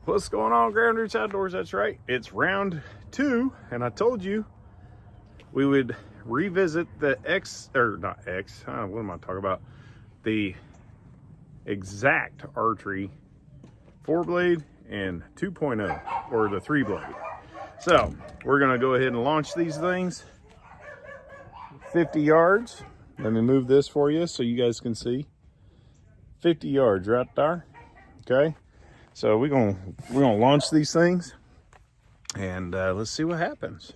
What's going on, Ground Roots Outdoors? That's right, it's round 2, and I told you we would revisit the what am I talking about? The exact Archery 4-blade and 2.0, or the 3-blade. So we're gonna go ahead and launch these things 50 yards. Let me move this for you so you guys can see. 50 yards right there. Okay, so we're gonna launch these things, and let's see what happens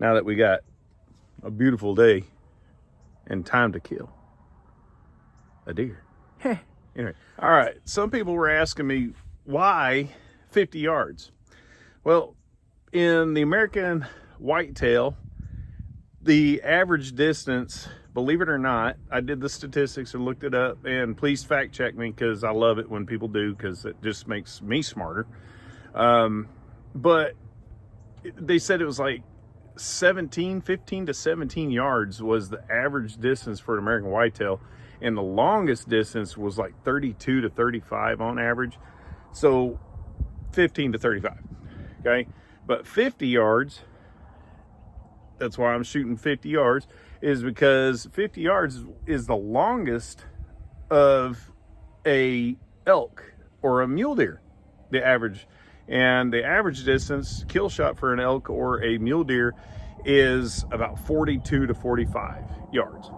now that we got a beautiful day and time to kill a deer. Anyway, all right, some people were asking me why 50 yards. Well, in the American whitetail, the average distance, believe it or not, I did the statistics and looked it up, and please fact check me because I love it when people do, because it just makes me smarter. But they said it was like 15 to 17 yards was the average distance for an American whitetail, and the longest distance was like 32 to 35 on average. So 15 to 35, okay? But 50 yards, that's why I'm shooting 50 yards, is because 50 yards is the longest of a elk or a mule deer, the average. And the average distance kill shot for an elk or a mule deer is about 42 to 45 yards.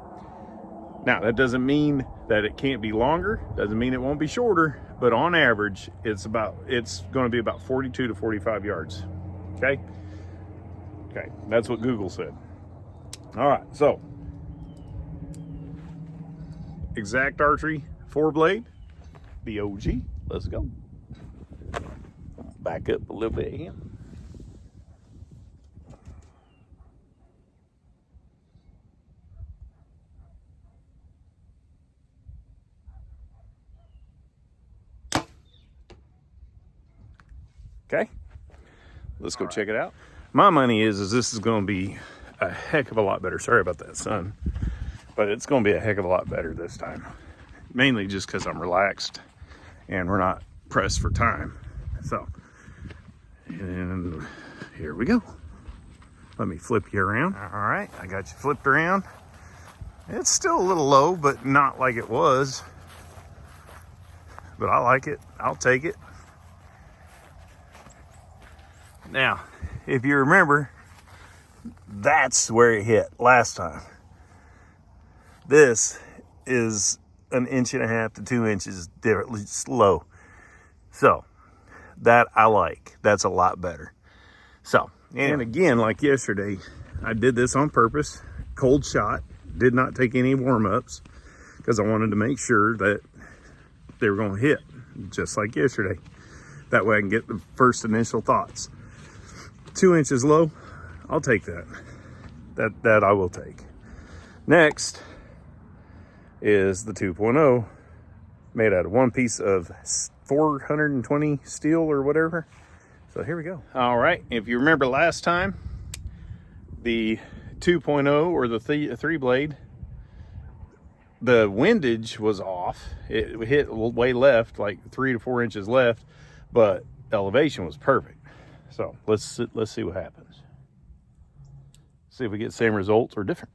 Now, that doesn't mean that it can't be longer, doesn't mean it won't be shorter, but on average, it's going to be about 42 to 45 yards, okay? Okay, that's what Google said. All right, so Exact Archery 4-blade, the OG. Let's go. Back up a little bit here. Okay, let's go check it out. My money is this is going to be a heck of a lot better. Sorry about that, son. But it's going to be a heck of a lot better this time. Mainly just because I'm relaxed and we're not pressed for time. So, and here we go. Let me flip you around. All right, I got you flipped around. It's still a little low, but not like it was. But I like it. I'll take it. Now, if you remember, that's where it hit last time. This is 1.5 to 2 inches low. So, that I like. That's a lot better. So, and again, like yesterday, I did this on purpose. Cold shot. Did not take any warm-ups because I wanted to make sure that they were going to hit, just like yesterday. That way I can get the first initial thoughts. 2 inches low, I'll take that. That I will take. Next is the 2.0, made out of one piece of 420 steel or whatever. So here we go. All right, if you remember last time, the 2.0 or the 3-blade, the windage was off. It hit way left, like 3 to 4 inches left, but elevation was perfect. So let's see what happens. See if we get same results or different.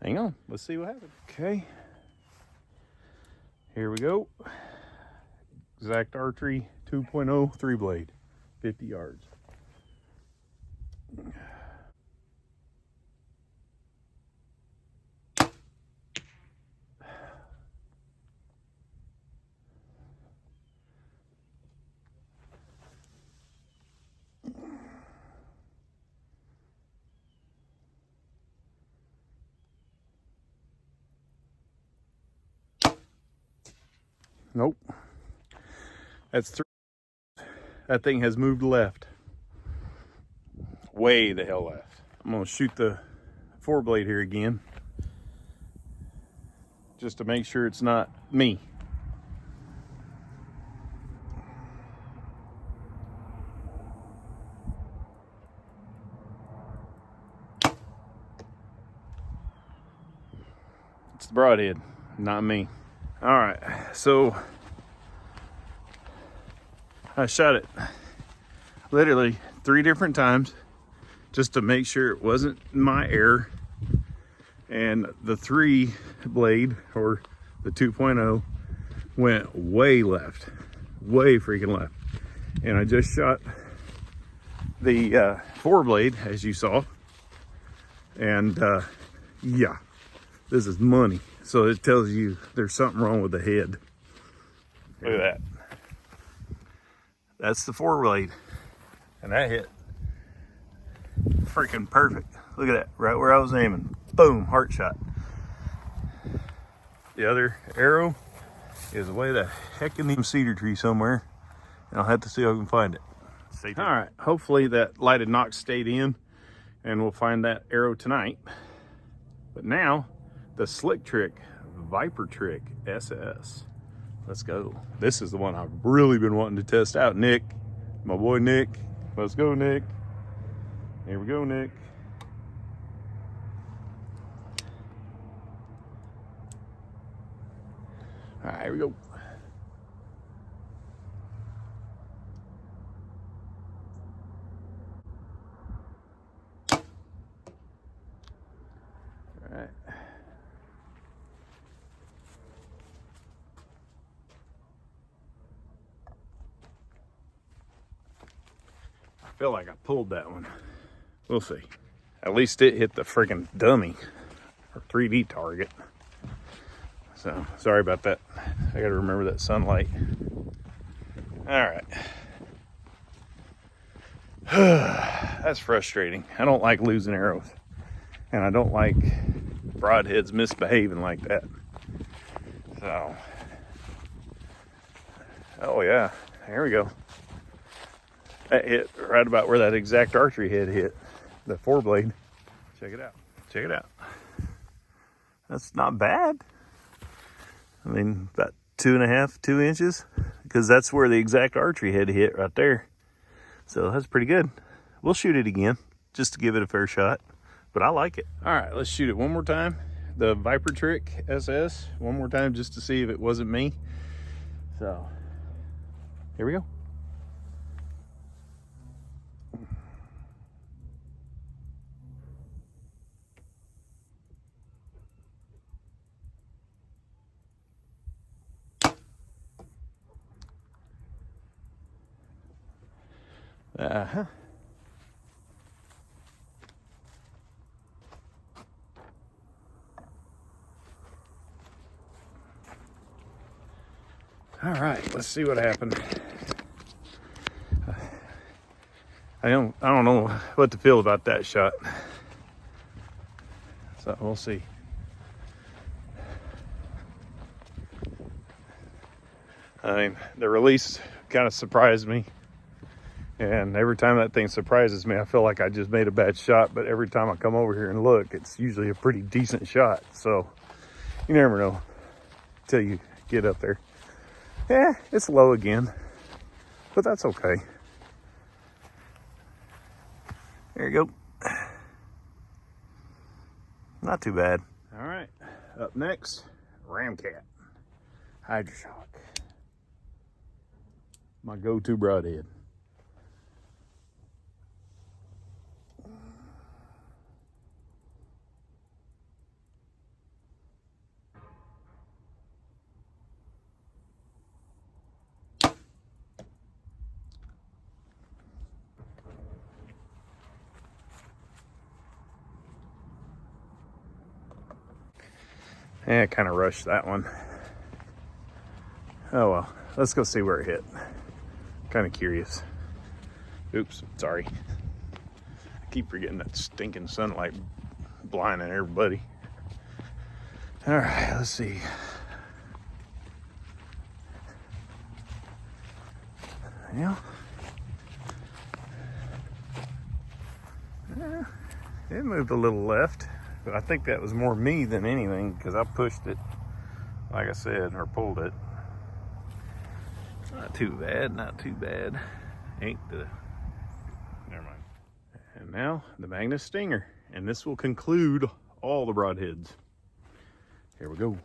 Hang on, let's see what happens. Okay, here we go. Exact Archery 2.0 3-blade, 50 yards. Nope. That's 3. That thing has moved left. Way the hell left. I'm gonna shoot the 4-blade here again, just to make sure it's not me. It's the broadhead, not me. All right, so I shot it literally 3 different times just to make sure it wasn't my error. And the 3 blade, or the 2.0, went way left, way freaking left. And I just shot the 4 blade, as you saw. And yeah, this is money. So it tells you there's something wrong with the head. Look at that. That's the 4 blade. And that hit freaking perfect. Look at that, right where I was aiming. Boom, heart shot. The other arrow is way the heck in the cedar tree somewhere. And I'll have to see if I can find it. All right, hopefully that lighted knock stayed in and we'll find that arrow tonight. But now, the Slick Trick Viper Trick SS. Let's go. This is the one I've really been wanting to test out. Nick, my boy Nick. Let's go, Nick. Here we go, Nick. All right, here we go. All right. I feel like I pulled that one. We'll see. At least it hit the freaking dummy or 3D target. So sorry about that. I gotta remember that sunlight. All right. That's frustrating. I don't like losing arrows. And I don't like broadheads misbehaving like that. So, oh yeah, there we go. That hit right about where that exact archery head hit, the 4 blade. Check it out, check it out. That's not bad. I mean, about 2.5, 2 inches, because that's where the exact archery head hit right there. So that's pretty good. We'll shoot it again, just to give it a fair shot, but I like it. All right, let's shoot it one more time. The Viper Trick SS, one more time, just to see if it wasn't me. So, here we go. Uh-huh. All right, let's see what happened. I don't know what to feel about that shot. So we'll see. I mean, the release kind of surprised me. And every time that thing surprises me, I feel like I just made a bad shot. But every time I come over here and look, it's usually a pretty decent shot. So you never know until you get up there. Yeah, it's low again, but that's okay. There you go. Not too bad. All right, up next, Ramcat Hydroshock. My go-to broadhead. Yeah, I kind of rushed that one. Oh well, let's go see where it hit. Kind of curious. Oops, sorry. I keep forgetting that stinking sunlight blinding everybody. All right, let's see. Yeah. It moved a little left. But I think that was more me than anything because I pushed it, like I said, or pulled it. Not too bad, not too bad. Ain't the, never mind. And now the Magnus Stinger. And this will conclude all the broadheads. Here Here we go.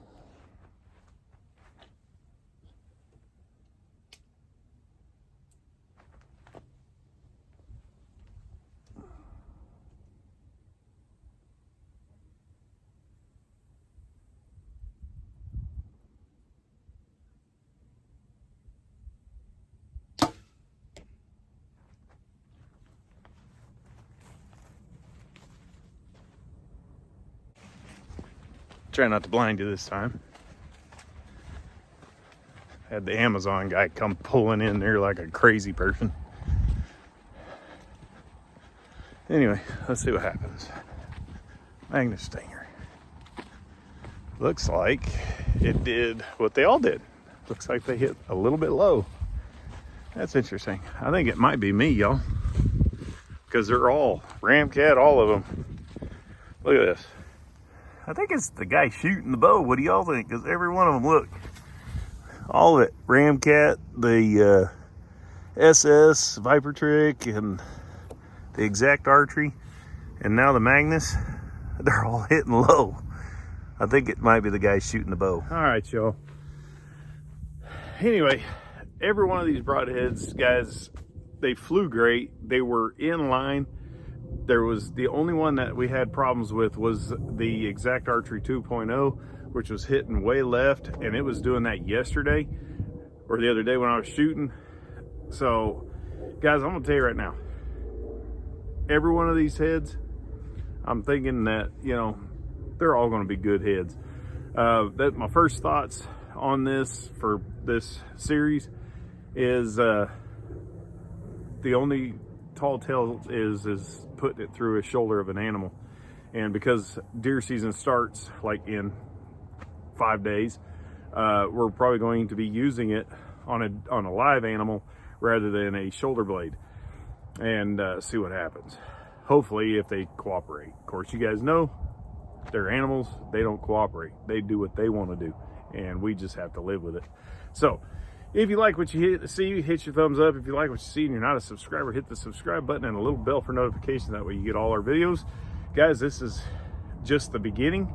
Try not to blind you this time. Had the Amazon guy come pulling in there like a crazy person. Anyway, let's see what happens. Magnus stinger. Looks like it did what they all did. Looks like they hit a little bit low. That's interesting. I think it might be me, y'all, because they're all ramcat, all of them. Look at this. I think it's the guy shooting the bow. What do y'all think? Because every one of them, look, all of it. Ramcat, the SS, Viper Trick, and the Exact Archery, and now the Magnus, they're all hitting low. I think it might be the guy shooting the bow. All right, y'all. Anyway, every one of these broadheads, guys, they flew great. They were in line. There was the only one that we had problems with was the Exact Archery 2.0, which was hitting way left, and it was doing that yesterday or the other day when I was shooting. So, guys, I'm gonna tell you right now, every one of these heads, I'm thinking that, you know, they're all gonna be good heads. That my first thoughts on this for this series is the only tall tale is putting it through a shoulder of an animal. And because deer season starts like in 5 days, we're probably going to be using it on a live animal rather than a shoulder blade, and see what happens. Hopefully, if they cooperate. Of course, you guys know they're animals. They don't cooperate. They do what they want to do, and we just have to live with it. So if you like what you see, hit your thumbs up. If you like what you see and you're not a subscriber, hit the subscribe button and a little bell for notification. That way you get all our videos. Guys, this is just the beginning.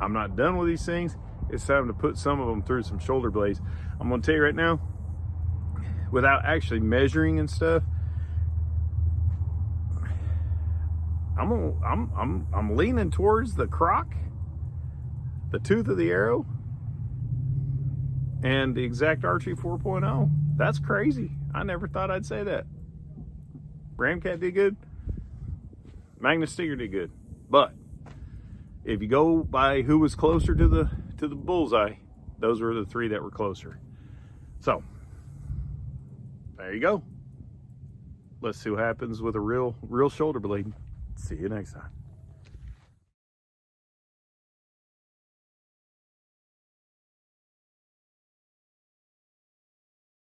I'm not done with these things. It's time to put some of them through some shoulder blades. I'm gonna tell you right now, without actually measuring and stuff, I'm leaning towards the croc, the tooth of the arrow, and the Exact Archery 4.0. That's crazy. I never thought I'd say that. Ramcat did good. Magnus stinger did good. But if you go by who was closer to the bullseye, those were the three that were closer. So there you go. Let's see what happens with a real shoulder blade. See you next time.